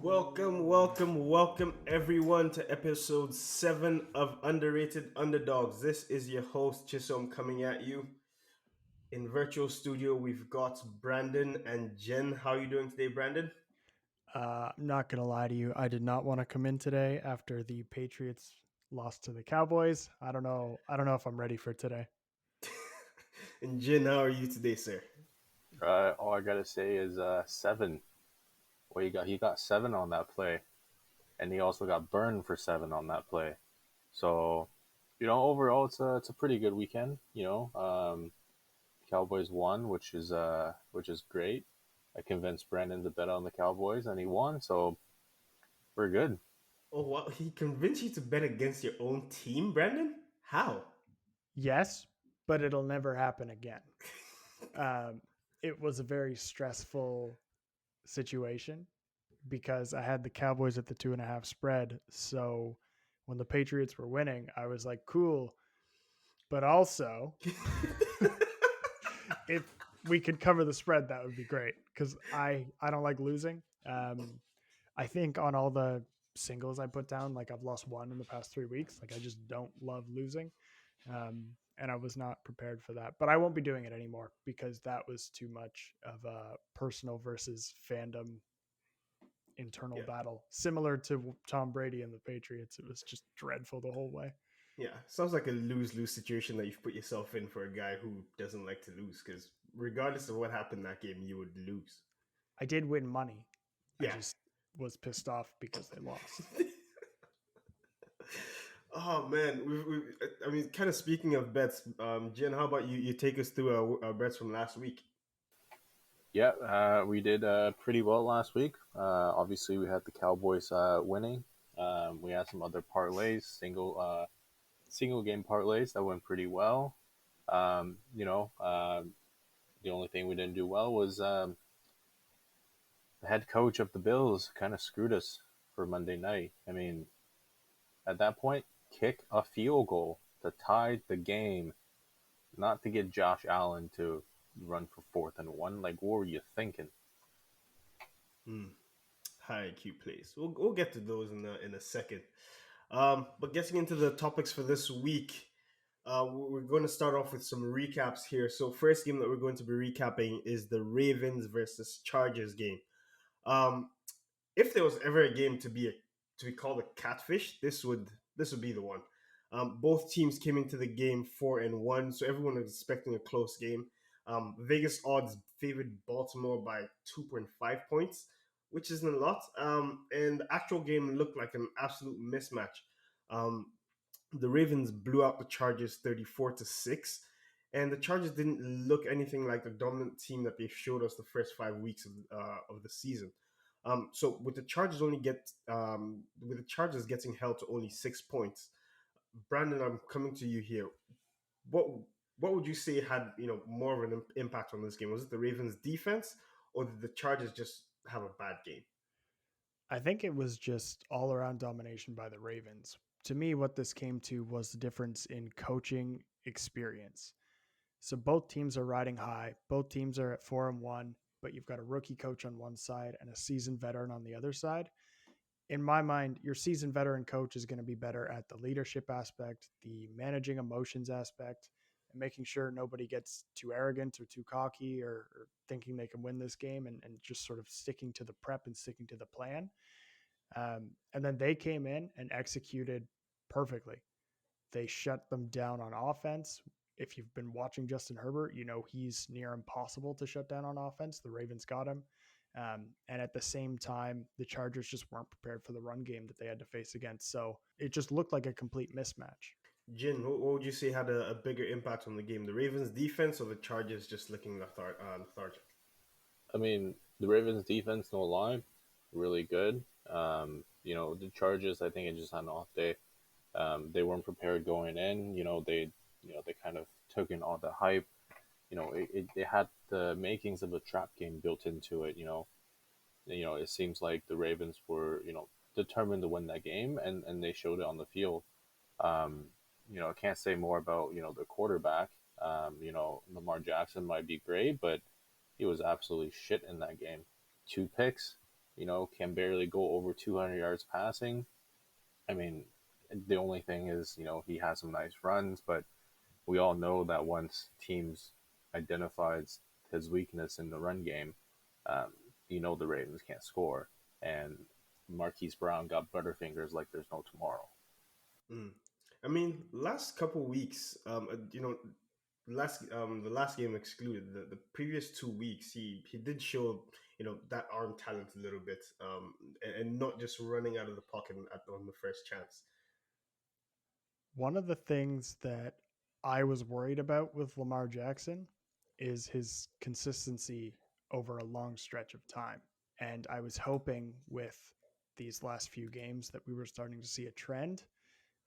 Welcome everyone to episode 7 of Underrated Underdogs. This is your host Chisom coming at you. In virtual studio, we've got Brandon and Jen. How are you doing today, Brandon? I'm not gonna lie to you. I did not want to come in today after the Patriots lost to the Cowboys. I don't know. I don't know if I'm ready for today. And Jen, how are you today, sir? All I gotta say is 7. Well, he got 7 on that play, and he also got burned for 7 on that play. So, overall it's a pretty good weekend. Cowboys won, which is great. I convinced Brandon to bet on the Cowboys, and he won. So we're good. Oh, wow. He convinced you to bet against your own team, Brandon? How? Yes, but it'll never happen again. It was a very stressful situation because I had the Cowboys at the 2.5 spread. So when the Patriots were winning, I was like, cool. But also, if we could cover the spread, that would be great because I don't like losing. I think on all the singles I put down, like I've lost one in the past 3 weeks. Like I just don't love losing. And I was not prepared for that. But I won't be doing it anymore because that was too much of a personal versus fandom internal Yeah. battle, similar to Tom Brady and the Patriots. It was just dreadful the whole way. Yeah, sounds like a lose-lose situation that you've put yourself in for a guy who doesn't like to lose. Because regardless of what happened that game, you would lose. I did win money. I Yeah. just was pissed off because they lost. Oh man, I mean, kind of speaking of bets, Jen, how about you? You take us through our bets from last week. Yeah, we did pretty well last week. Obviously, we had the Cowboys winning. We had some other parlays, single game parlays that went pretty well. Um, you know, um, the only thing we didn't do well was the head coach of the Bills kind of screwed us for Monday night. I mean, at that point, kick a field goal to tie the game, not to get Josh Allen to run for 4th and 1. Like, what were you thinking? Hmm. High IQ plays. We'll get to those in a second. But getting into the topics for this week, we're going to start off with some recaps here. So first game that we're going to be recapping is the Ravens versus Chargers game. Um, if there was ever a game to be called a catfish, this would be the one. Both teams came into the game 4-1, so everyone was expecting a close game. Vegas odds favored Baltimore by 2.5 points, which isn't a lot. And the actual game looked like an absolute mismatch. Um, the Ravens blew out the Chargers 34-6, and the Chargers didn't look anything like the dominant team that they showed us the first 5 weeks of the season. So with the Chargers getting held to only 6 points, Brandon, I'm coming to you here. What what would you say had more of an impact on this game? Was it the Ravens defense, or did the Chargers just have a bad game? I think it was just all around domination by the Ravens. To me, what this came to was the difference in coaching experience. So both teams are riding high. Both teams are at 4-1, but you've got a rookie coach on one side and a seasoned veteran on the other side. In my mind, your seasoned veteran coach is going to be better at the leadership aspect, the managing emotions aspect, and making sure nobody gets too arrogant or too cocky or thinking they can win this game and just sort of sticking to the prep and sticking to the plan. And then they came in and executed perfectly. They shut them down on offense. If you've been watching Justin Herbert, you know he's near impossible to shut down on offense. The Ravens got him. And at the same time, the Chargers just weren't prepared for the run game that they had to face against. So it just looked like a complete mismatch. Jin, what would you say had a bigger impact on the game? The Ravens defense or the Chargers just looking lethargic? I mean, the Ravens defense, no lie, really good. The Chargers, I think it just had an off day. They weren't prepared going in. They kind of took in all the hype. It had the makings of a trap game built into it. It seems like the Ravens were, determined to win that game, and they showed it on the field. I can't say more about, the quarterback. Lamar Jackson might be great, but he was absolutely shit in that game. 2 picks. can barely go over 200 yards passing. I mean, the only thing is, he has some nice runs, but we all know that once teams identifies his weakness in the run game, um, the Ravens can't score. And Marquise Brown got butterfingers like there's no tomorrow. Mm. I mean, last couple weeks, the last game excluded, the previous 2 weeks, he did show that arm talent a little bit, and not just running out of the pocket on the first chance. One of the things that I was worried about with Lamar Jackson is his consistency over a long stretch of time. And I was hoping with these last few games that we were starting to see a trend.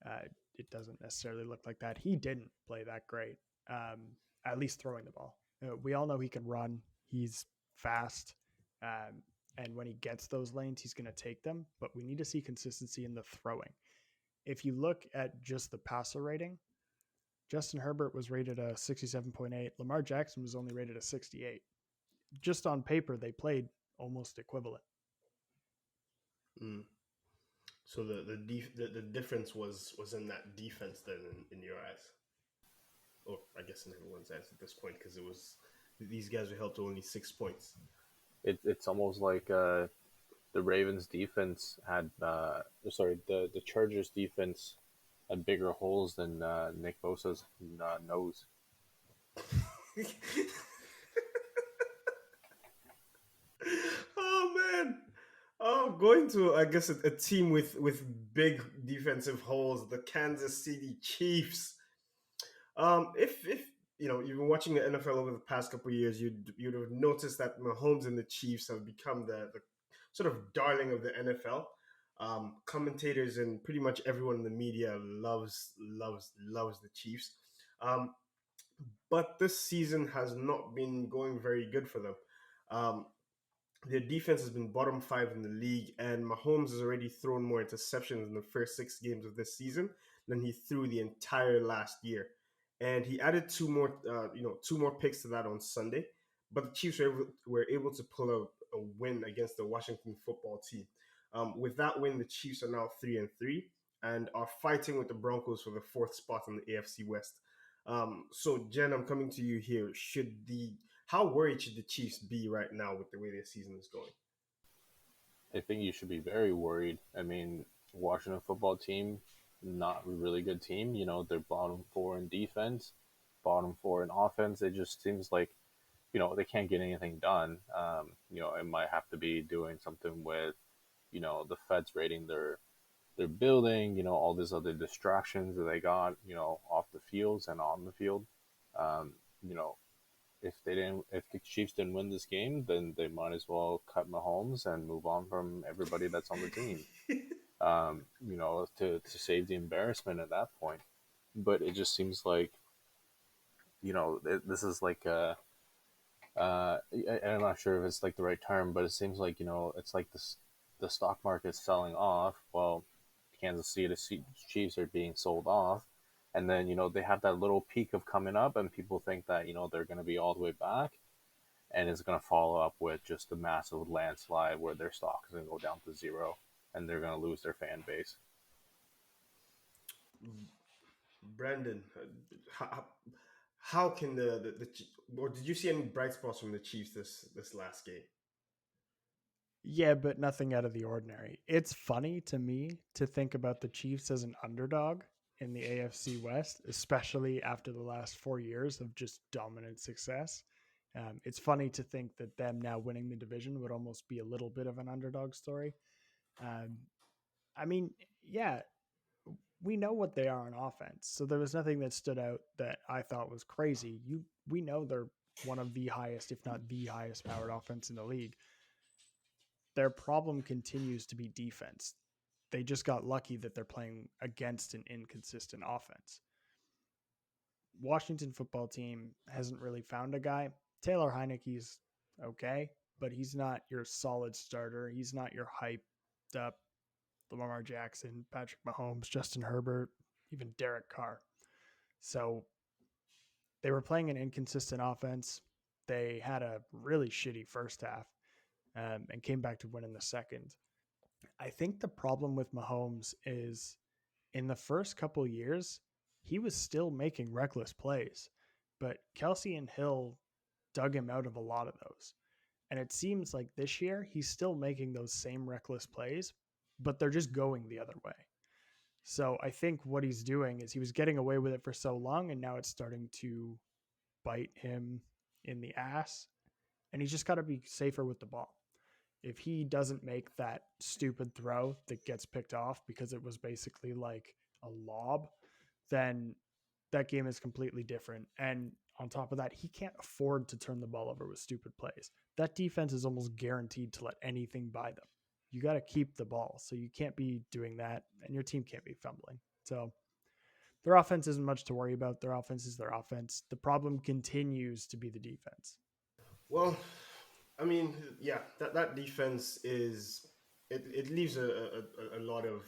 Uh, it doesn't necessarily look like that. He didn't play that great, at least throwing the ball. We all know he can run. He's fast. And when he gets those lanes, he's going to take them. But we need to see consistency in the throwing. If you look at just the passer rating, Justin Herbert was rated a 67.8. Lamar Jackson was only rated a 68. Just on paper, they played almost equivalent. Mm. So the difference was in that defense then in your eyes, or I guess in everyone's eyes at this point, because it was these guys were held to only 6 points. It's almost like the Ravens defense had, the Chargers defense had bigger holes than Nick Bosa's nose. Oh man. Oh, going to, I guess, a team with big defensive holes, the Kansas City Chiefs. If you've been watching the NFL over the past couple of years, you'd have noticed that Mahomes and the Chiefs have become the sort of darling of the NFL. Commentators and pretty much everyone in the media loves the Chiefs. Um, but this season has not been going very good for them. Um, their defense has been bottom five in the league, and Mahomes has already thrown more interceptions in the first 6 games of this season than he threw the entire last year. And he added two more picks to that on Sunday. But the Chiefs were able to pull out a win against the Washington football team. With that win, the Chiefs are now 3-3 and are fighting with the Broncos for the fourth spot in the AFC West. So Jen, I'm coming to you here. How worried should the Chiefs be right now with the way their season is going? I think you should be very worried. I mean, Washington football team, not a really good team. They're bottom four in defense, bottom four in offense. It just seems like, they can't get anything done. It might have to be doing something with, the feds raiding their building, all these other distractions that they got, off the fields and on the field. Um, you know, if the Chiefs didn't win this game, then they might as well cut Mahomes and move on from everybody that's on the team. To save the embarrassment at that point. But it just seems like, this is like I'm not sure if it's like the right term, but it seems like, it's like the stock market's selling off. Well, Kansas City Chiefs are being sold off, and then they have that little peak of coming up, and people think that they're going to be all the way back, and it's going to follow up with just a massive landslide where their stock is going to go down to zero, and they're going to lose their fan base. Brandon, how can or did you see any bright spots from the Chiefs this last game? Yeah, but nothing out of the ordinary. It's funny to me to think about the Chiefs as an underdog in the AFC West, especially after the last 4 years of just dominant success. It's funny to think that them now winning the division would almost be a little bit of an underdog story. Um, I mean, yeah, we know what they are on offense, so there was nothing that stood out that I thought was crazy. We know they're one of the highest, if not the highest powered offense in the league. Their problem continues to be defense. They just got lucky that they're playing against an inconsistent offense. Washington football team hasn't really found a guy. Taylor Heineke's okay, but he's not your solid starter. He's not your hyped up Lamar Jackson, Patrick Mahomes, Justin Herbert, even Derek Carr. So they were playing an inconsistent offense. They had a really shitty first half. and came back to win in the second. I think the problem with Mahomes is in the first couple years, he was still making reckless plays, but Kelsey and Hill dug him out of a lot of those. And it seems like this year he's still making those same reckless plays, but they're just going the other way. So I think what he's doing is he was getting away with it for so long, and now it's starting to bite him in the ass. And he's just got to be safer with the ball. If he doesn't make that stupid throw that gets picked off because it was basically like a lob, then that game is completely different. And on top of that, he can't afford to turn the ball over with stupid plays. That defense is almost guaranteed to let anything by them. You got to keep the ball. So you can't be doing that, and your team can't be fumbling. So their offense isn't much to worry about. Their offense is their offense. The problem continues to be the defense. Well, I mean, yeah, that defense is it leaves a lot of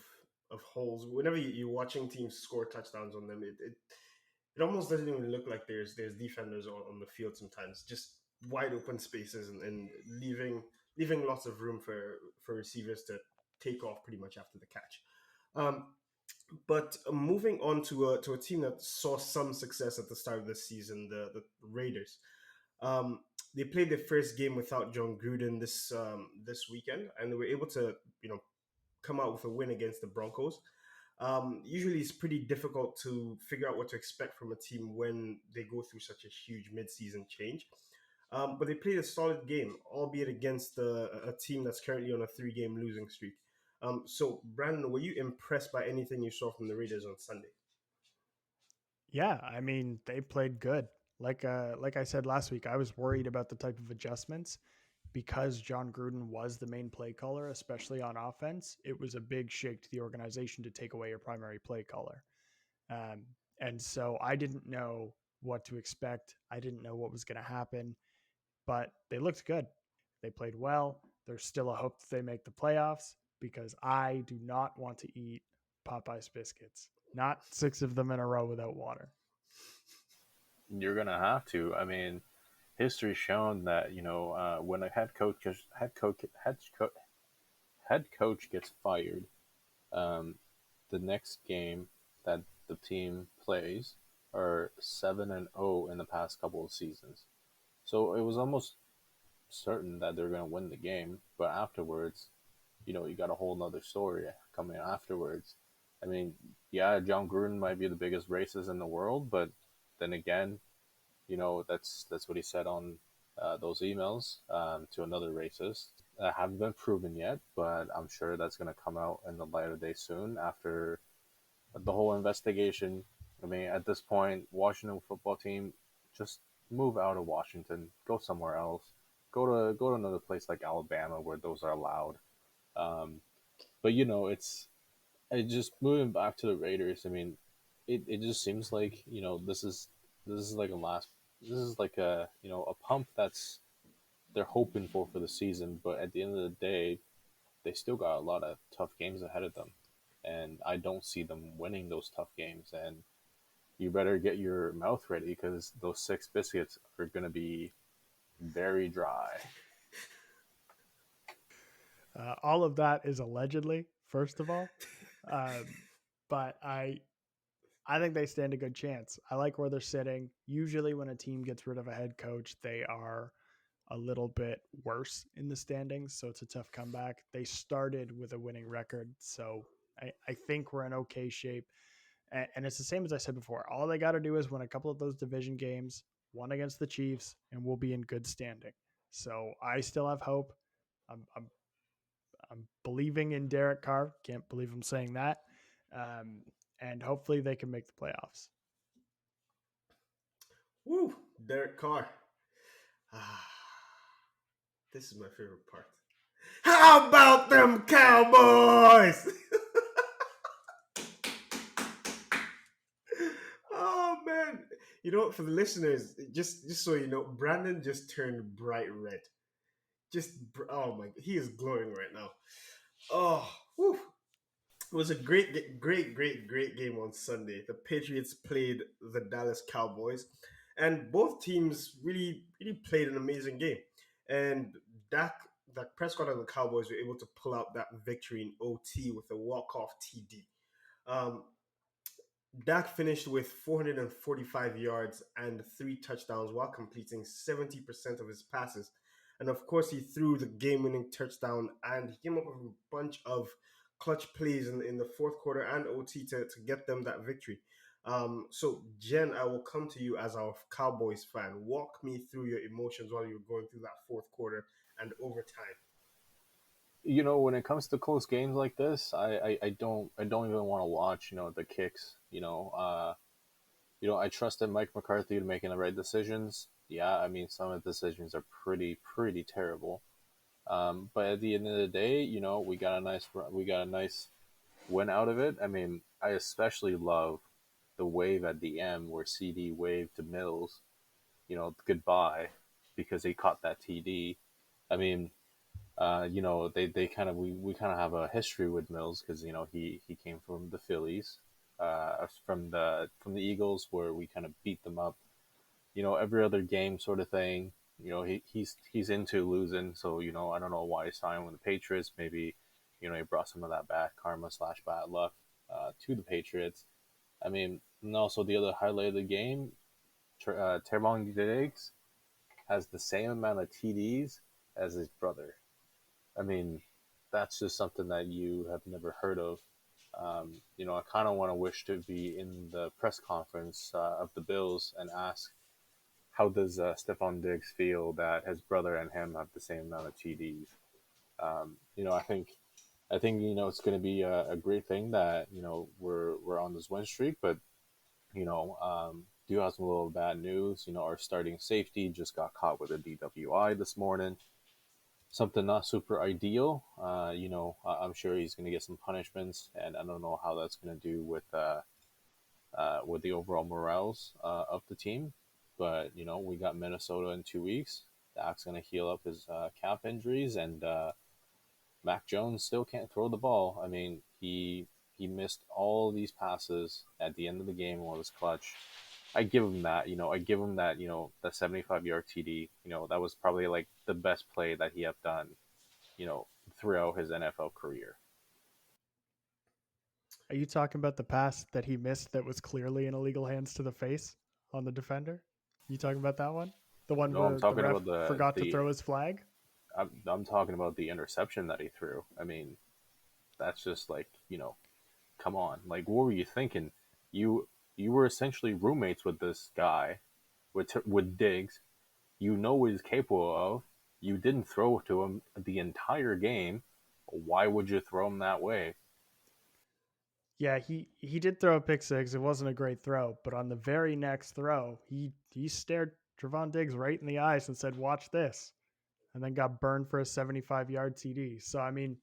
holes. Whenever you're watching teams score touchdowns on them, it almost doesn't even look like there's defenders on the field sometimes. Just wide open spaces and leaving lots of room for receivers to take off pretty much after the catch. Um, but moving on to a team that saw some success at the start of the season, the Raiders. Um, they played their first game without John Gruden this weekend, and they were able to come out with a win against the Broncos. Usually, it's pretty difficult to figure out what to expect from a team when they go through such a huge midseason change. But they played a solid game, albeit against a team that's currently on a 3-game losing streak. So, Brandon, were you impressed by anything you saw from the Raiders on Sunday? Yeah, I mean, they played good. Like I said last week, I was worried about the type of adjustments because John Gruden was the main play caller, especially on offense. It was a big shake to the organization to take away your primary play caller. Um, and so I didn't know what to expect. I didn't know what was going to happen, but they looked good. They played well. There's still a hope that they make the playoffs because I do not want to eat Popeye's biscuits. Not 6 of them in a row without water. You're gonna have to. I mean, history's shown that when a head coach gets fired, um, the next game that the team plays are 7-0 in the past couple of seasons. So it was almost certain that they're going to win the game, but afterwards, you got a whole nother story coming afterwards. I mean, yeah, John Gruden might be the biggest racist in the world, but then again, that's what he said on those emails to another racist. Haven't been proven yet, but I'm sure that's going to come out in the light of day soon after the whole investigation. I mean, at this point, Washington football team, just move out of Washington, go somewhere else, go to another place like Alabama where those are allowed. Um, but it's just moving back to the Raiders. I mean, it just seems like this is like a last this is like a pump that's they're hoping for the season, but at the end of the day, they still got a lot of tough games ahead of them, and I don't see them winning those tough games. And you better get your mouth ready because those 6 biscuits are going to be very dry. All of that is allegedly, first of all, um, but I think they stand a good chance. I like where they're sitting. Usually, when a team gets rid of a head coach, they are a little bit worse in the standings, so it's a tough comeback. They started with a winning record, so I think we're in okay shape. And it's the same as I said before. All they got to do is win a couple of those division games, one against the Chiefs, and we'll be in good standing. So I still have hope. I'm believing in Derek Carr. Can't believe I'm saying that. Um, and hopefully they can make the playoffs. Woo, Derek Carr. Ah, this is my favorite part. How about them Cowboys? Oh man! For the listeners, just so you know, Brandon just turned bright red. Oh my, he is glowing right now. Oh, whew. It was a great game on Sunday. The Patriots played the Dallas Cowboys, and both teams really played an amazing game. And Dak that Prescott and the Cowboys were able to pull out that victory in OT with a walk-off TD. Um, Dak finished with 445 yards and 3 touchdowns while completing 70% of his passes. And of course, he threw the game winning touchdown and he came up with a bunch of clutch plays in the fourth quarter and OT to get them that victory. So, Jen, I will come to you as our Cowboys fan. Walk me through your emotions while you were going through that fourth quarter and overtime. When it comes to close games like this, I don't even want to watch. The kicks. I trusted Mike McCarthy to making the right decisions. Yeah, I mean some of the decisions are pretty terrible. But at the end of the day, we got a nice win out of it. I mean, I especially love the wave at the end where CD waved to Mills, goodbye, because he caught that TD. I mean, they kind of we kind of have a history with Mills because he came from the Phillies, from the Eagles where we kind of beat them up, every other game sort of thing. He's into losing, so I don't know why he signed with the Patriots. Maybe he brought some of that bad karma slash bad luck to the Patriots. I mean, and also the other highlight of the game, Trevon Diggs has the same amount of TDs as his brother. I mean, that's just something that you have never heard of. I kind of want to wish to be in the press conference of the Bills and ask, how does Stephon Diggs feel that his brother and him have the same amount of TDs? I think it's going to be a great thing that we're on this win streak, but do have some little bad news. Our starting safety just got caught with a DWI this morning. Something not super ideal. I'm sure he's going to get some punishments, and I don't know how that's going to do with the overall morals of the team. But we got Minnesota in 2 weeks. Dak's going to heal up his calf injuries, and Mac Jones still can't throw the ball. I mean, he missed all these passes at the end of the game while it was clutch. I give him that. I give him that. That 75-yard TD. That was probably like the best play that he have done. Throughout his NFL career. Are you talking about the pass that he missed that was clearly in illegal hands to the face on the defender? You talking about that one? The one No, I'm where the talking ref about the forgot to the. throw his flag? I'm talking about the interception that he threw. I mean, that's just like come on. Like, what were you thinking? You were essentially roommates with this guy, with Diggs. You know what he's capable of. You didn't throw to him the entire game. Why would you throw him that way? Yeah, he did throw a pick six. It wasn't a great throw, but on the very next throw, he stared Trevon Diggs right in the eyes and said, "Watch this," and then got burned for a 75-yard TD. So I mean,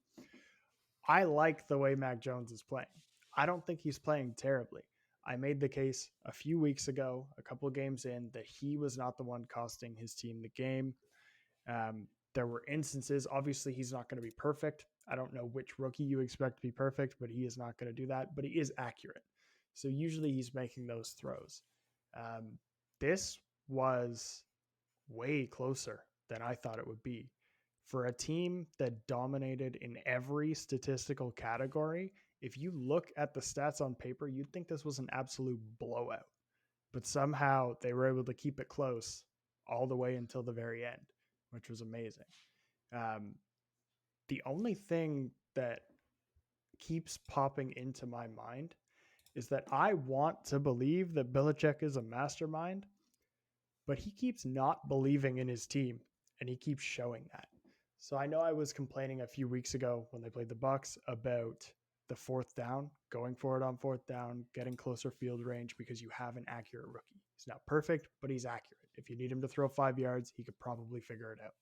I like the way Mac Jones is playing. I don't think he's playing terribly. I made the case a few weeks ago, a couple of games in, that he was not the one costing his team the game. There were instances, obviously, he's not going to be perfect. I don't know which rookie you expect to be perfect, but he is not going to do that. But he is accurate. So usually he's making those throws. Um, this was way closer than I thought it would be. For a team that dominated in every statistical category, if you look at the stats on paper, you'd think this was an absolute blowout. But somehow they were able to keep it close all the way until the very end, which was amazing. Um, the only thing that keeps popping into my mind is that I want to believe that Belichick is a mastermind, but he keeps not believing in his team, and he keeps showing that. So I know I was complaining a few weeks ago when they played the Bucs about the fourth down, going for it on fourth down, getting closer field range because you have an accurate rookie. He's not perfect, but he's accurate. If you need him to throw 5 yards, he could probably figure it out.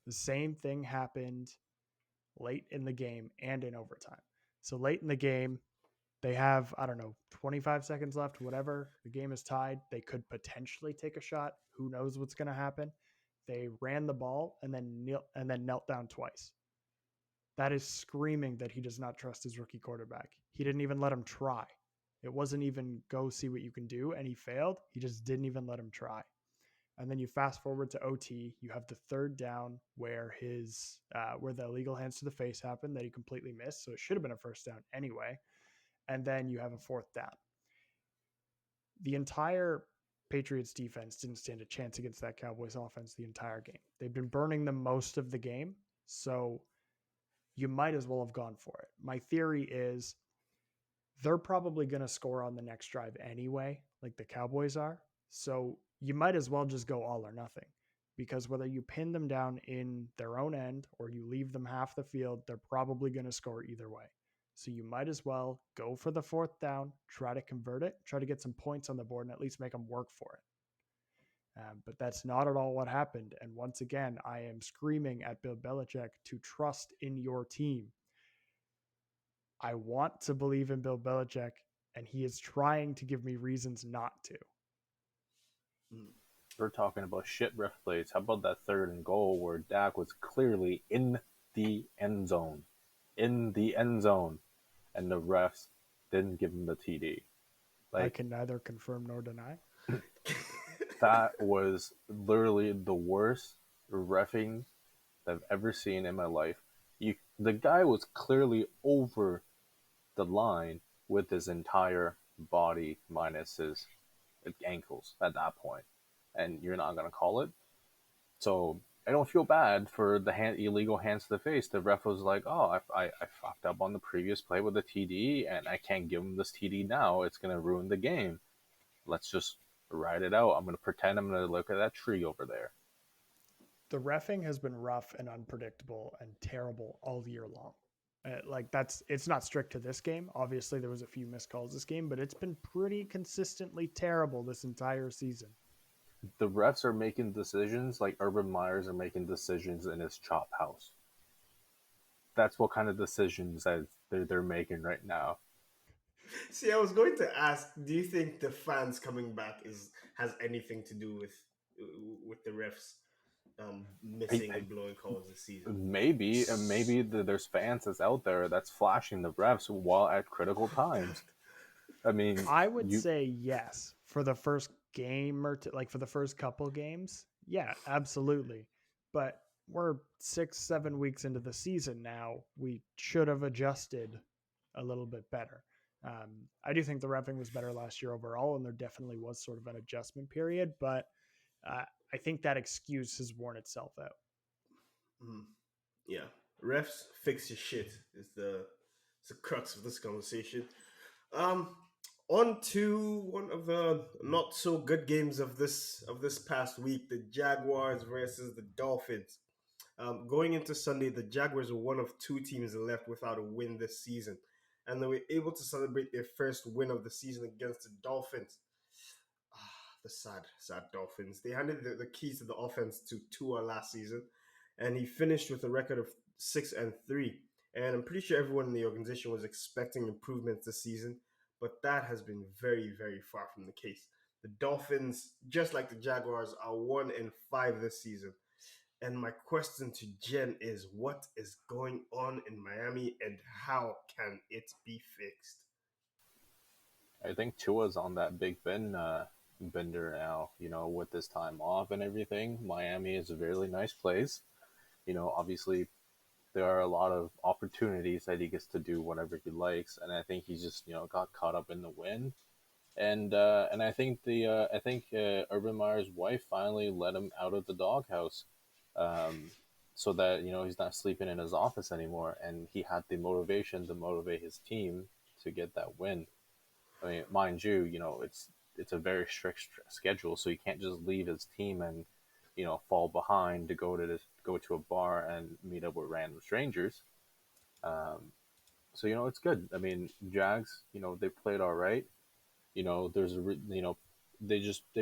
The same thing happened late in the game and in overtime. So late in the game, they have, I don't know, 25 seconds left, whatever. The game is tied. They could potentially take a shot. Who knows what's going to happen? They ran the ball and then knelt down twice. That is screaming that he does not trust his rookie quarterback. He didn't even let him try. It wasn't even go see what you can do, and he failed. He just didn't even let him try. And then you fast forward to OT. You have the third down where where the illegal hands to the face happened that he completely missed. So it should have been a first down anyway. And then you have a fourth down. The entire Patriots defense didn't stand a chance against that Cowboys offense the entire game. They've been burning them most of the game. So you might as well have gone for it. My theory is they're probably going to score on the next drive anyway, like the Cowboys are. So you might as well just go all or nothing, because whether you pin them down in their own end or you leave them half the field, they're probably going to score either way. So you might as well go for the fourth down, try to convert it, try to get some points on the board, and at least make them work for it. But that's not at all what happened. And once again, I am screaming at Bill Belichick to trust in your team. I want to believe in Bill Belichick, and he is trying to give me reasons not to. We're talking about shit ref plays. How about that 3rd and goal where Dak was clearly in the end zone? In the end zone. And the refs didn't give him the TD. I can neither confirm nor deny. That was literally the worst reffing I've ever seen in my life. The guy was clearly over the line with his entire body minus his ankles at that point, and you're not going to call it. So I don't feel bad for the illegal hands to the face. The ref was like, oh, I fucked up on the previous play with the TD, and I can't give him this TD now. It's going to ruin the game. Let's just ride it out. I'm going to pretend I'm going to look at that tree over there. The reffing has been rough and unpredictable and terrible all year long. It's not strict to this game. Obviously, there was a few missed calls this game, but it's been pretty consistently terrible this entire season. The refs are making decisions like Urban Meyers are making decisions in his chop house. That's what kind of decisions that they're making right now. See, I was going to ask, do you think the fans coming back has anything to do with the refs missing and blowing calls this season? Maybe there's fans that's out there that's flashing the refs while at critical times. I mean, I would say yes for the first game or for the first couple games. Yeah, absolutely. But we're 6-7 weeks into the season now. We should have adjusted a little bit better. I do think the reffing was better last year overall, and there definitely was sort of an adjustment period, but I think that excuse has worn itself out. Yeah. Refs, fix your shit is the crux of this conversation. On to one of the not so good games of this past week, the Jaguars versus the Dolphins. Going into Sunday, the Jaguars were one of 2 teams left without a win this season, and they were able to celebrate their first win of the season against the Dolphins. The sad Dolphins. They handed the keys to the offense to Tua last season, and he finished with a record of 6-3. And I'm pretty sure everyone in the organization was expecting improvements this season, but that has been very, very far from the case. The Dolphins, just like the Jaguars, are 1-5 this season. And my question to Jen is, what is going on in Miami and how can it be fixed? I think Tua's on that big bender now, with this time off and everything. Miami is a really nice place. Obviously there are a lot of opportunities that he gets to do whatever he likes, and I think he just got caught up in the win, and I think Urban Meyer's wife finally let him out of the doghouse, so that he's not sleeping in his office anymore, and he had the motivation to motivate his team to get that win. I mean, mind you, it's a very strict schedule, so he can't just leave his team and fall behind to go to a bar and meet up with random strangers. So it's good. I mean, Jags, they played all right. They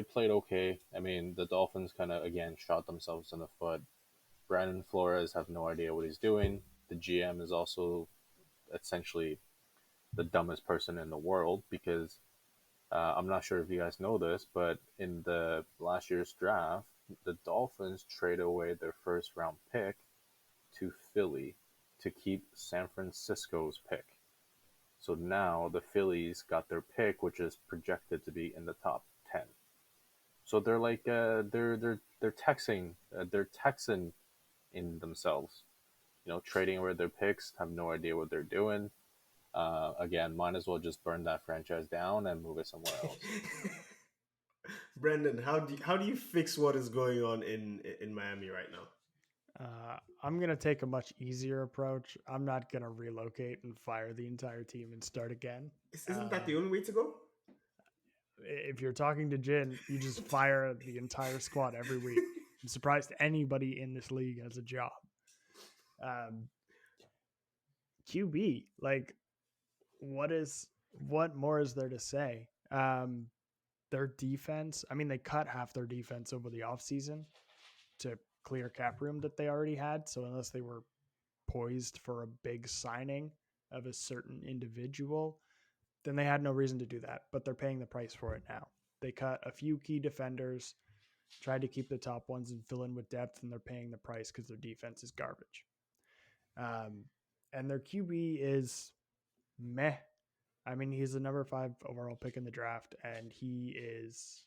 played okay. I mean, the Dolphins kind of again shot themselves in the foot. Brandon Flores have no idea what he's doing. The GM is also essentially the dumbest person in the world because I'm not sure if you guys know this, but in the last year's draft, the Dolphins traded away their first round pick to Philly to keep San Francisco's pick. So now the Phillies got their pick, which is projected to be in the top 10. So they're like they're Texan in themselves. You know, trading away their picks, have no idea what they're doing. Again, might as well just burn that franchise down and move it somewhere else. Brendan, how do you fix what is going on in Miami right now? I'm going to take a much easier approach. I'm not going to relocate and fire the entire team and start again. Isn't that the only way to go? If you're talking to Jin, you just fire the entire squad every week. I'm surprised anybody in this league has a job. QB, like, what more is there to say? Their defense, I mean, they cut half their defense over the offseason to clear cap room that they already had. So unless they were poised for a big signing of a certain individual, then they had no reason to do that. But they're paying the price for it now. They cut a few key defenders, tried to keep the top ones and fill in with depth, and they're paying the price because their defense is garbage. And their QB is meh. I mean, he's the number 5 overall pick in the draft, and he is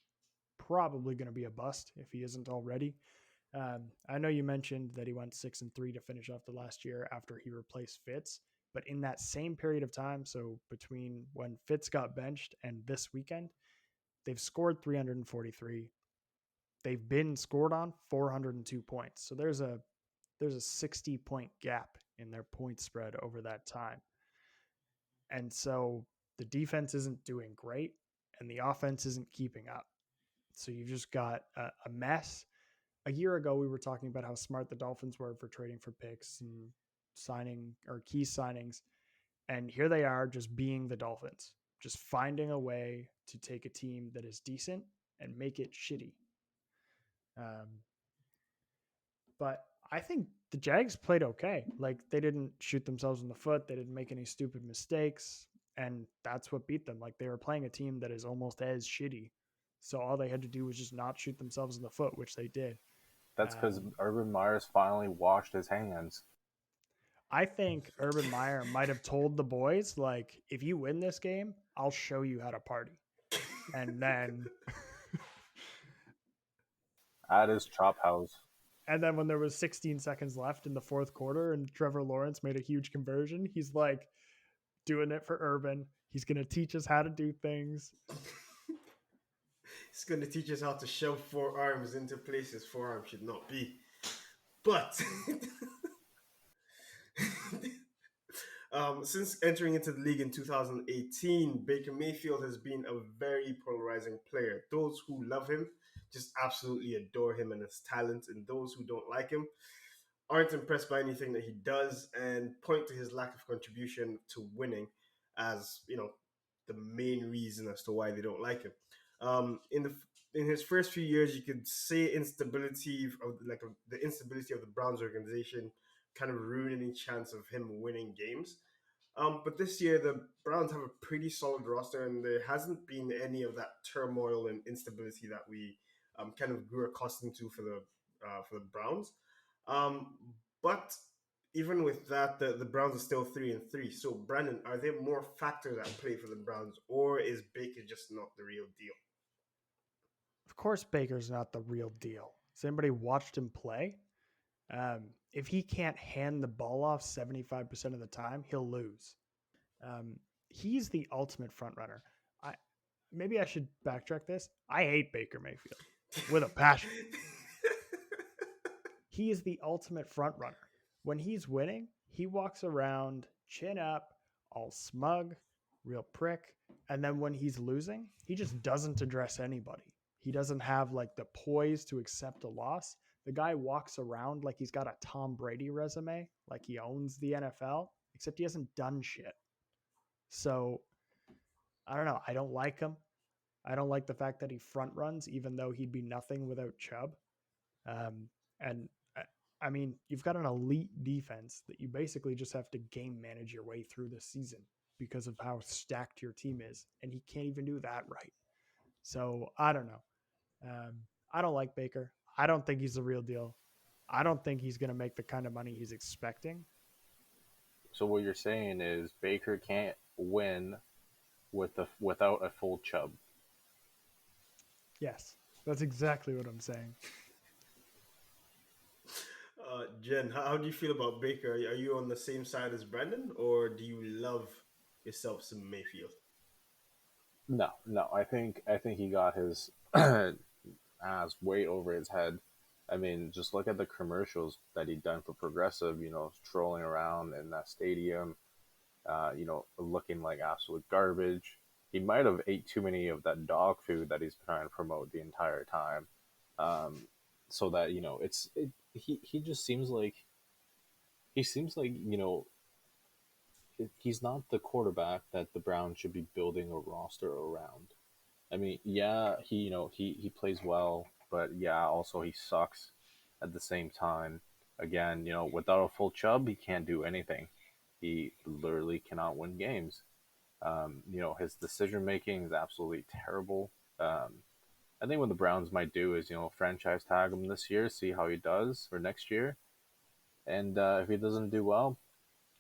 probably going to be a bust if he isn't already. I know you mentioned that he went 6-3 to finish off the last year after he replaced Fitz, but in that same period of time, so between when Fitz got benched and this weekend, they've scored 343. They've been scored on 402 points. So there's a 60-point gap in their point spread over that time. And so the defense isn't doing great and the offense isn't keeping up. So you've just got a mess. A year ago, we were talking about how smart the Dolphins were for trading for picks and signing or key signings. And here they are just being the Dolphins, just finding a way to take a team that is decent and make it shitty. But I think the Jags played okay. Like, they didn't shoot themselves in the foot. They didn't make any stupid mistakes. And that's what beat them. Like, they were playing a team that is almost as shitty. So all they had to do was just not shoot themselves in the foot, which they did. That's because Urban Meyer's finally washed his hands. I think Urban Meyer might have told the boys, like, if you win this game, I'll show you how to party. And then at his chop house. And then when there was 16 seconds left in the fourth quarter and Trevor Lawrence made a huge conversion, he's like doing it for Urban. He's going to teach us how to do things. He's going to teach us how to shove forearms into places forearms should not be. But since entering into the league in 2018, Baker Mayfield has been a very polarizing player. Those who love him just absolutely adore him and his talent, and those who don't like him aren't impressed by anything that he does and point to his lack of contribution to winning as, the main reason as to why they don't like him. In his first few years, you could say the instability of the Browns organization kind of ruined any chance of him winning games. But this year, the Browns have a pretty solid roster, and there hasn't been any of that turmoil and instability that we kind of grew accustomed to for the Browns. But even with that, the Browns are still 3-3. So, Brandon, are there more factors at play for the Browns, or is Baker just not the real deal? Of course, Baker's not the real deal. Has anybody watched him play? If he can't hand the ball off 75% of the time, he'll lose. He's the ultimate front runner. Maybe I should backtrack this. I hate Baker Mayfield with a passion. He is the ultimate front runner. When he's winning, he walks around chin up, all smug, real prick. And then when he's losing, he just doesn't address anybody. He doesn't have like the poise to accept a loss. The guy walks around like he's got a Tom Brady resume, like he owns the NFL, except he hasn't done shit. So, I don't know. I don't like him. I don't like the fact that he front runs, even though he'd be nothing without Chubb. And I mean, you've got an elite defense that you basically just have to game manage your way through the season because of how stacked your team is. And he can't even do that right. So, I don't know. I don't like Baker. I don't think he's the real deal. I don't think he's going to make the kind of money he's expecting. So what you're saying is Baker can't win without a full Chubb. Yes, That's exactly what I'm saying. Jen, how do you feel about Baker? Are you on the same side as Brandon, or do you love yourself some Mayfield? No, no. I think he got his ass way over his head. I mean, just look at the commercials that he done for Progressive. Strolling around in that stadium, looking like absolute garbage. He might have ate too many of that dog food that he's trying to promote the entire time. Um, so that he just seems like he's not the quarterback that the Browns should be building a roster around. I mean, yeah, he plays well, but yeah, also he sucks at the same time. Again, without a full Chubb, he can't do anything. He literally cannot win games. His decision making is absolutely terrible. I think what the Browns might do is, franchise tag him this year, see how he does for next year, and if he doesn't do well,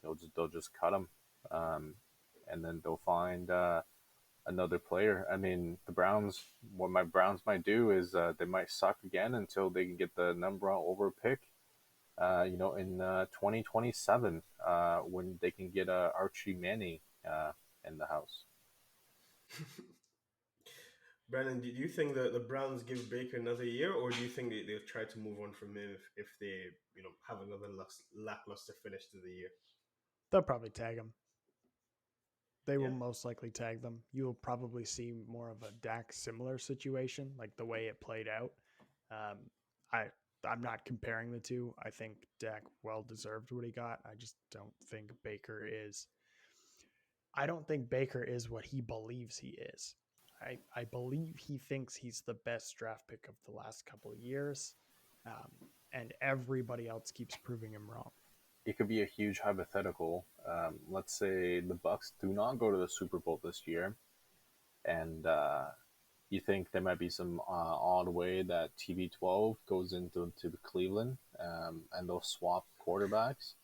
they'll just cut him, um, and then they'll find another player. I mean, the Browns. What my Browns might do is they might suck again until they can get the number one over pick. In 2027, when they can get Archie Manning in the house. Brandon, do you think that the Browns give Baker another year, or do you think they'll try to move on from him if they have another lackluster finish to the year? They'll probably tag him. They will Yeah. most likely tag them. You will probably see more of a Dak similar situation, like the way it played out. Um, I I'm not comparing the two. I think Dak well deserved what he got. I just don't think Baker is. I don't think Baker is what he believes he is. I believe he thinks he's the best draft pick of the last couple of years, um, and everybody else keeps proving him wrong. It could be a huge hypothetical. Let's say the Bucks do not go to the Super Bowl this year, and you think there might be some odd way that TB12 goes into Cleveland, and they'll swap quarterbacks.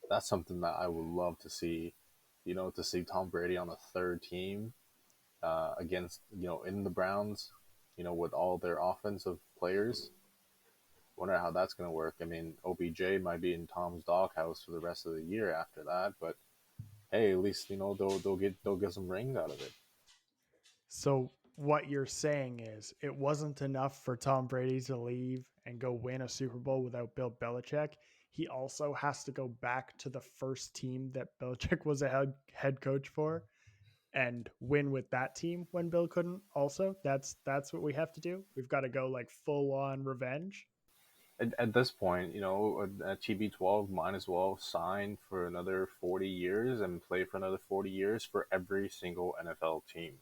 That's something that I would love to see. To see Tom Brady on the third team against in the Browns, with all their offensive players. Wonder how that's going to work. I mean, OBJ might be in Tom's doghouse for the rest of the year after that, but hey, at least they'll get some rings out of it. So what you're saying is it wasn't enough for Tom Brady to leave and go win a Super Bowl without Bill Belichick. He also has to go back to the first team that Belichick was a head coach for and win with that team when Bill couldn't. Also, that's what we have to do. We've got to go like full on revenge. At this point, a TB12 might as well sign for another 40 years and play for another 40 years for every single NFL team.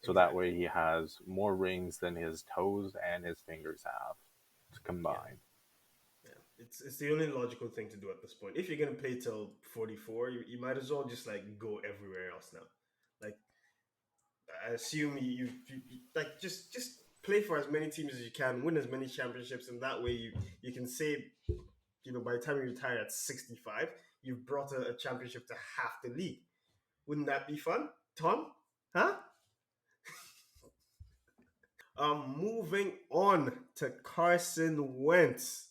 So that Exactly. way he has more rings than his toes and his fingers have to Yeah. combine. Yeah. It's the only logical thing to do at this point. If you're gonna play till 44, you might as well just like go everywhere else now. Like I assume like just play for as many teams as you can, win as many championships, and that way you can say by the time you retire at 65, you've brought a championship to half the league. Wouldn't that be fun, Tom? Huh? Moving on to Carson Wentz.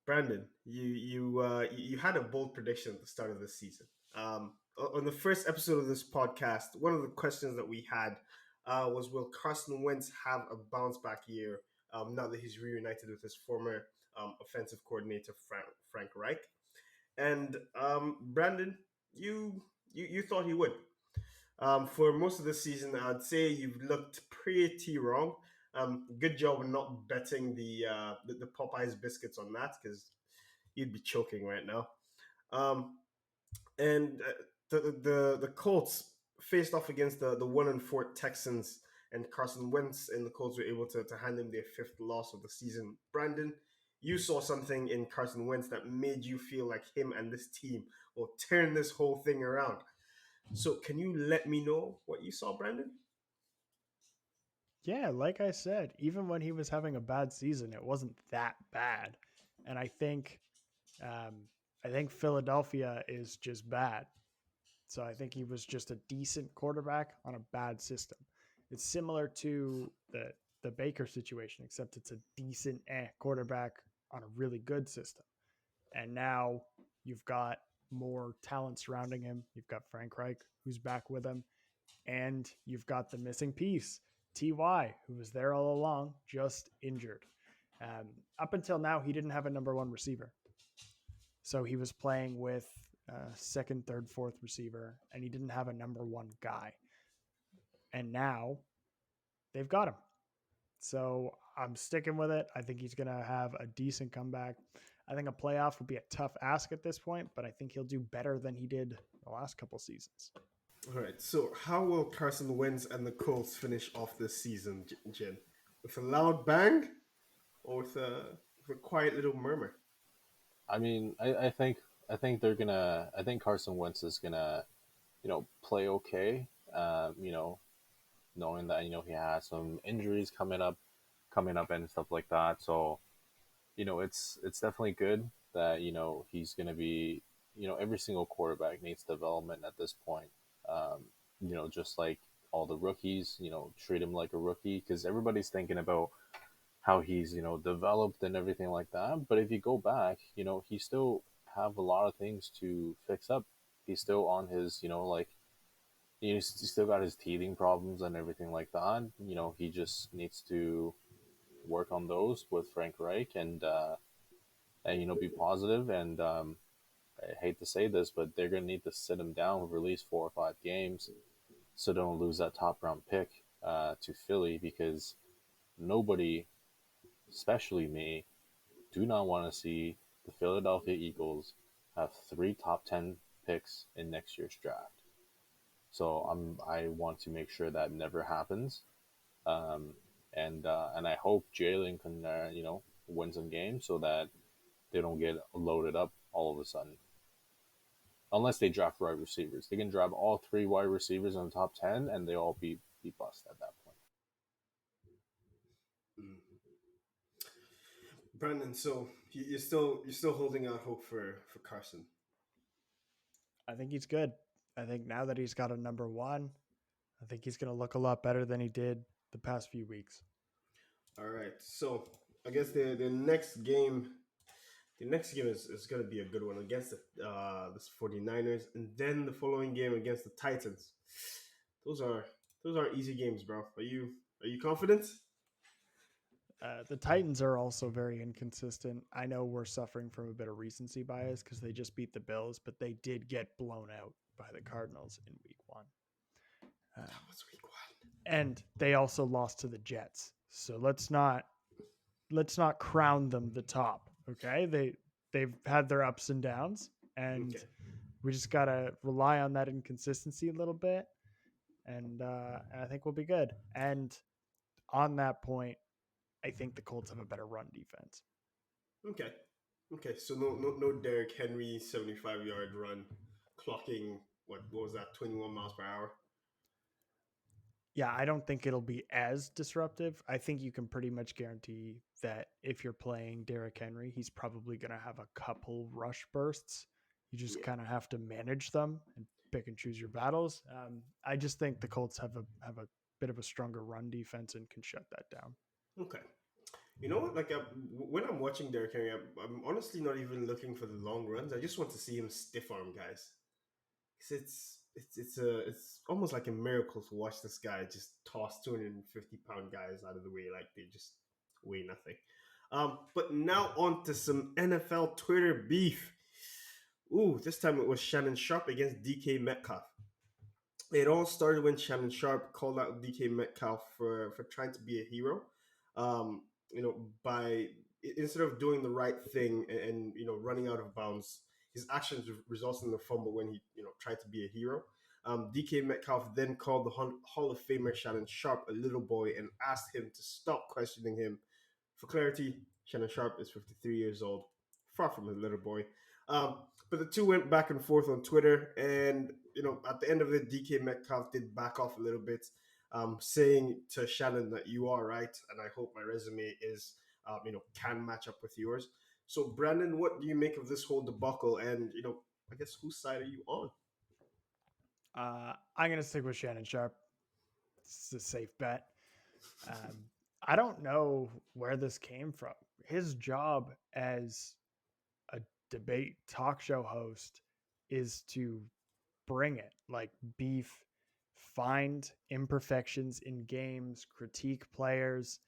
Brandon, you had a bold prediction at the start of this season. On the first episode of this podcast, one of the questions that we had was, will Carson Wentz have a bounce back year now that he's reunited with his former offensive coordinator Frank Reich? And Brandon, you thought he would. For most of the season, I'd say you've looked pretty wrong. Good job not betting the Popeyes biscuits on that, because you'd be choking right now. Um, and the Colts faced off against the 1-4 Texans, and Carson Wentz and the Colts were able to hand them their fifth loss of the season. Brandon, you saw something in Carson Wentz that made you feel like him and this team will turn this whole thing around. So, can you let me know what you saw, Brandon? Yeah, like I said, even when he was having a bad season, it wasn't that bad. And um, I think Philadelphia is just bad. So I think he was just a decent quarterback on a bad system. It's similar to the Baker situation, except it's a decent quarterback on a really good system. And now you've got more talent surrounding him. You've got Frank Reich, who's back with him, and you've got the missing piece, Ty, who was there all along, just injured. Up until now, he didn't have a number one receiver. So he was playing with second, third, fourth receiver, and he didn't have a number one guy. And now they've got him. So I'm sticking with it. I think he's going to have a decent comeback. I think a playoff would be a tough ask at this point, but I think he'll do better than he did the last couple seasons. All right. So how will Carson Wentz and the Colts finish off this season, Jen? With a loud bang or with a quiet little murmur? I mean, I think they're gonna. I think Carson Wentz is gonna, play okay. Knowing that he has some injuries coming up and stuff like that. So it's definitely good that he's gonna be. Every single quarterback needs development at this point. Just like all the rookies, treat him like a rookie because everybody's thinking about how he's developed and everything like that. But if you go back, he still have a lot of things to fix up. He's still on his like he's still got his teething problems and everything like that. He just needs to work on those with Frank Reich and be positive. And I hate to say this, but they're gonna need to sit him down for at least 4 or 5 games so they don't lose that top round pick to Philly because nobody, especially me, do not want to see the Philadelphia Eagles have 3 top 10 picks in next year's draft. So I want to make sure that never happens, um, and I hope Jalen can win some games so that they don't get loaded up all of a sudden. Unless they draft wide receivers, they can draft all 3 wide receivers in the top 10, and they all be bust at that point. Mm. Brandon, so you're still holding out hope for Carson. I think he's good. I think now that he's got a number one, I think he's going to look a lot better than he did the past few weeks. All right. So I guess the next game is going to be a good one against the 49ers, and then the following game against the Titans. Those are easy games, bro. Are you confident? The Titans are also very inconsistent. I know we're suffering from a bit of recency bias because they just beat the Bills, but they did get blown out by the Cardinals in week one. That was week one. And they also lost to the Jets. So let's not crown them the top. Okay. They've had their ups and downs, and Okay. we just gotta rely on that inconsistency a little bit. And I think we'll be good. And on that point, I think the Colts have a better run defense. Okay. Okay. So no Derrick Henry 75-yard run, clocking what was that 21 miles per hour? Yeah, I don't think it'll be as disruptive. I think you can pretty much guarantee that if you're playing Derrick Henry, he's probably going to have a couple rush bursts. You just Yeah. kind of have to manage them and pick and choose your battles. I just think the Colts have a bit of a stronger run defense and can shut that down. Okay. You know what? Like when I'm watching Derrick Henry, I'm honestly not even looking for the long runs. I just want to see him stiff arm guys. 'Cause it's almost like a miracle to watch this guy just toss 250-pound guys out of the way like they just weigh nothing. But now on to some NFL Twitter beef. Ooh, this time it was Shannon Sharp against DK Metcalf. It all started when Shannon Sharp called out DK Metcalf for trying to be a hero. Um, by instead of doing the right thing and running out of bounds, his actions results in the fumble when he tried to be a hero. DK Metcalf then called the Hall of Famer Shannon Sharp a little boy and asked him to stop questioning him. For clarity, Shannon Sharp is 53 years old, far from a little boy. Um, but the two went back and forth on Twitter, and at the end of it, DK Metcalf did back off a little bit, saying to Shannon that you are right, and I hope my resume is, can match up with yours. So, Brandon, what do you make of this whole debacle? And I guess whose side are you on? I'm going to stick with Shannon Sharp. It's a safe bet. I don't know where this came from. His job as a debate talk show host is to bring it, like beef, find imperfections in games, critique players,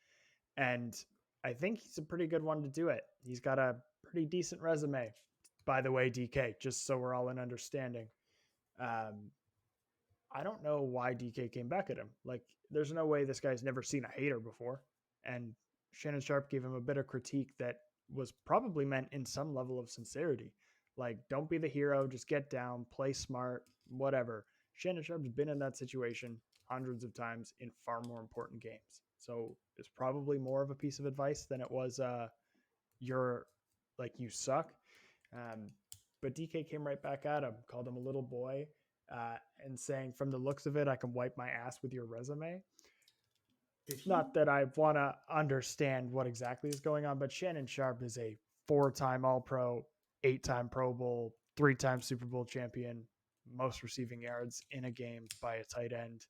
and I think he's a pretty good one to do it. He's got a pretty decent resume. By the way, DK, just so we're all in understanding. Um, I don't know why DK came back at him. Like, there's no way this guy's never seen a hater before. And Shannon Sharp gave him a bit of critique that was probably meant in some level of sincerity. Like, don't be the hero, just get down, play smart, whatever. Shannon Sharp's been in that situation hundreds of times in far more important games. So it's probably more of a piece of advice than it was you're like you suck. Um, but DK came right back at him, called him a little boy, and saying, from the looks of it, I can wipe my ass with your resume. Did he? Not that I want to understand what exactly is going on, but Shannon Sharp is a 4-time All Pro, 8-time Pro Bowl, 3-time Super Bowl champion, most receiving yards in a game by a tight end.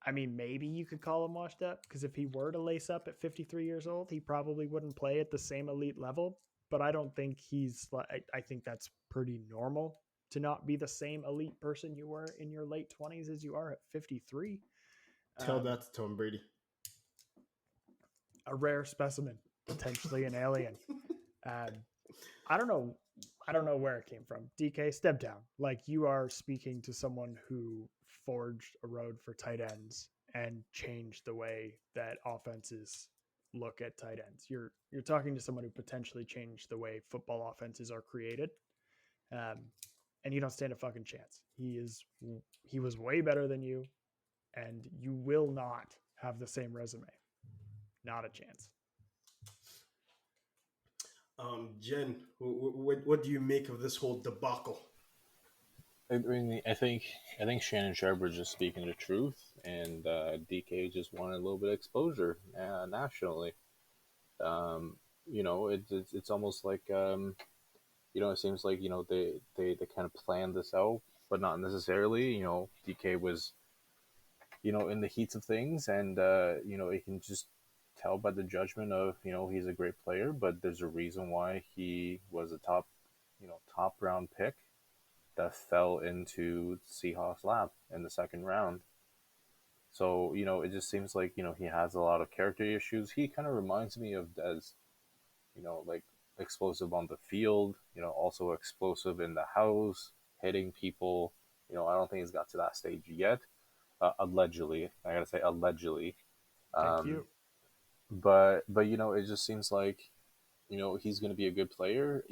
I mean, maybe you could call him washed up, because if he were to lace up at 53 years old, he probably wouldn't play at the same elite level. But I don't think he's, I think that's pretty normal to not be the same elite person you were in your late 20s as you are at 53. Tell that to Tom Brady. A rare specimen, potentially an alien. I don't know. I don't know where it came from. DK, step down. Like, you are speaking to someone who forged a road for tight ends and changed the way that offenses look at tight ends. You're talking to someone who potentially changed the way football offenses are created, and you don't stand a fucking chance. He was way better than you, and you will not have the same resume. Not a chance. Jen, what do you make of this whole debacle? I mean, I think Shannon Sharp was just speaking the truth, and DK just wanted a little bit of exposure nationally. It's almost like it seems like they kind of planned this out, but not necessarily. DK was in the heats of things, and you can just tell by the judgment of he's a great player, but there's a reason why he was a top round pick that fell into Seahawks lap in the second round. So, it just seems like, he has a lot of character issues. He kind of reminds me of as, like explosive on the field, also explosive in the house, hitting people. I don't think he's got to that stage yet. Allegedly, I gotta say allegedly. Thank you. But it just seems like, he's gonna be a good player.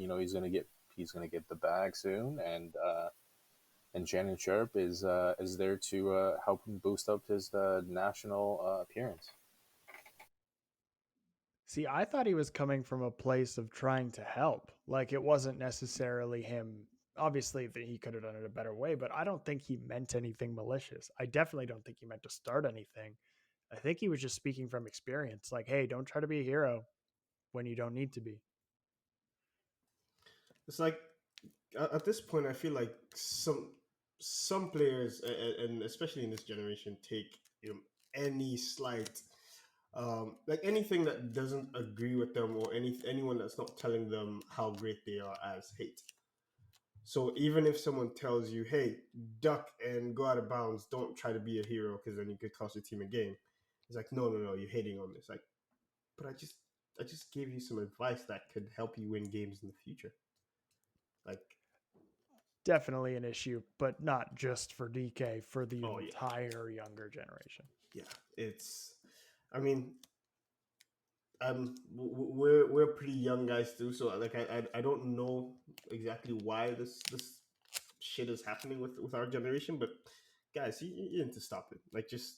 He's gonna get the bag soon, and Shannon Sharp is there to help him boost up his national appearance. See, I thought he was coming from a place of trying to help. Like, it wasn't necessarily him. Obviously, that he could have done it a better way, but I don't think he meant anything malicious. I definitely don't think he meant to start anything. I think he was just speaking from experience. Like, hey, don't try to be a hero when you don't need to be. It's like at this point, I feel like some players, and especially in this generation, take any slight, like anything that doesn't agree with them, or anyone that's not telling them how great they are, as hate. So even if someone tells you, "Hey, duck and go out of bounds, don't try to be a hero because then you could cost your team a game," it's like, no, you're hating on this. Like, but I just gave you some advice that could help you win games in the future. Like, Definitely an issue, but not just for DK, for the oh yeah, entire younger generation. yeah. It's, I mean, we're pretty young guys too, so like I don't know exactly why this shit is happening with our generation, but guys, you need to stop it. Like, just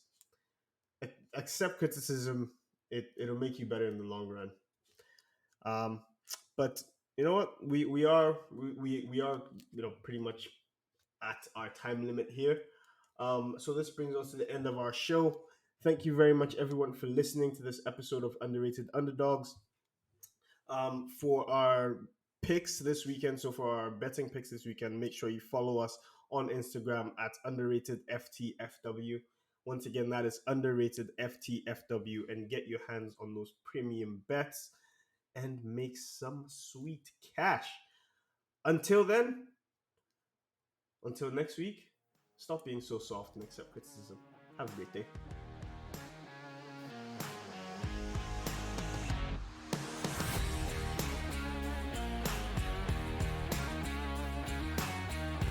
accept criticism. It'll make you better in the long run. But you know what? We are pretty much at our time limit here. So this brings us to the end of our show. Thank you very much, everyone, for listening to this episode of Underrated Underdogs. For our picks this weekend, so for our betting picks this weekend, make sure you follow us on Instagram at underratedftfw. Once again, that is underrated FTFW, and get your hands on those premium bets and make some sweet cash. Until then, until next week, stop being so soft and accept criticism. Have a great day.